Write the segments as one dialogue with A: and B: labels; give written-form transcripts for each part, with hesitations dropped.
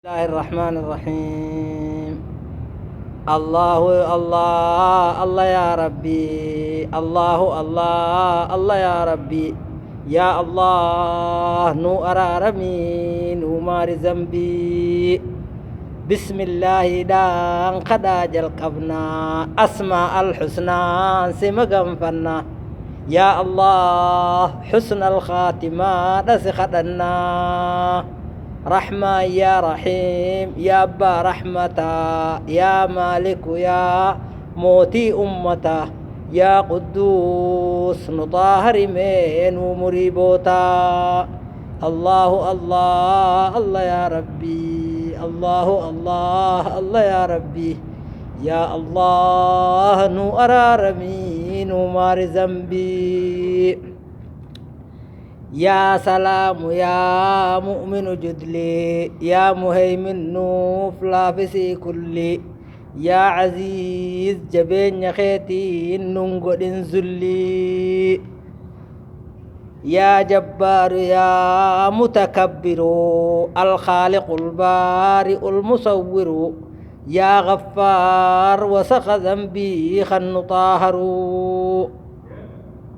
A: الله الرحمن الرحيم. الله الله الله يا ربي، الله الله الله يا ربي، يا الله نو أرارمي نو مار ذنبي. بسم الله دان قدا جل قبنا أسماء الحسنى سمقم فنا، يا الله حسن الخاتمة دسخدنا. رحمة يا رحيم يا أبا رحمتا، يا مالك يا موتي أمتا، يا قدوس نطهر من ومريبوتا. الله الله الله يا ربي، الله الله الله يا ربي، يا الله نو أرارمي نو مار ذنبي. يا سلام يا مؤمن جدلي، يا مهيمن نوفلا في كل، يا عزيز جبين خيتي ننقل انزلي. يا جبار يا متكبر الخالق البارئ المصور، يا غفار وسخ ذنبي خن طاهر.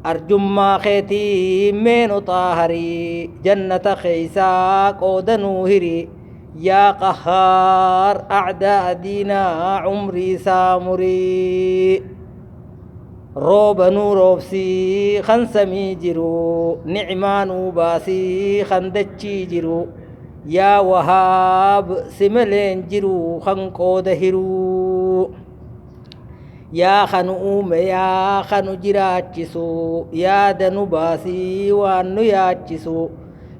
A: أرجما خيتي من طاهري جنة خيسا قود نوهري، يا قهار أعداء دينا عمري سامري. روب نوروبسي خنسمي جرو نعمان باسي خندتشي جرو، يا وهاب سملين جرو خنقود هرو. يا خنوم يا خنو جراتشسو، يا دنو باسي وانو ياتشسو،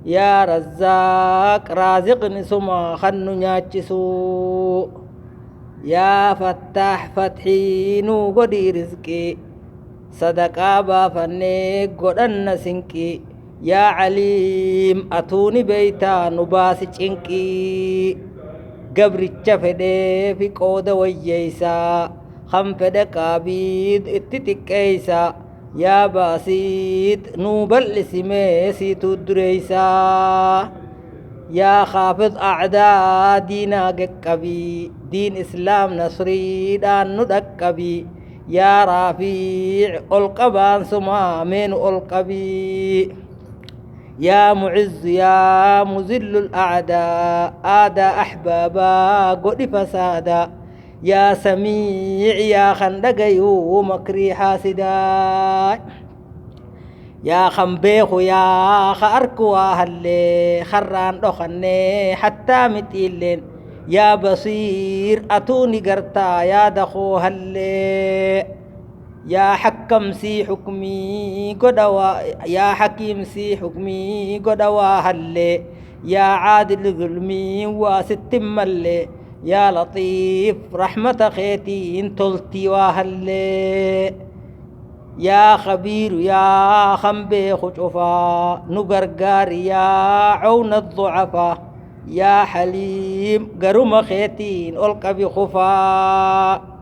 A: يا رزاق رازق نسما خنو ناتشسو. يا فتاح فتحي نو قدي رزقي صدقا بافني قدن سنكي، يا عليم أتوني بيتا نباسي چنكي. قبر الشفدي في قود وييسا خم فدك عبيد اتتك ايسا، يا باسيت نوبل سميسي تدريسا. يا خافض أعداء دينا قبي دين إسلام نصري دان ندقبي، يا رافيع القبان سما من القبي. يا معز يا مذل الأعداء آدى أحبابا قد فسادا، يا سميع يا خندقيو مكري حاسدا. يا خنبيخ يا خاركو هاللي خران دخني حتى متيلين، يا بصير أتوني قرتا يا دخو هاللي. يا حكم سي حكمي قدوا، يا حكيم سي حكمي قدوا هاللي، يا عادل ظلمي وست ملي، يا لطيف رحمة خيتي انتلتي واهلي. يا خبير يا خنبي خشفا نقرقار يا عون الضعفا، يا حليم قرم خيتين ألقى بخفا.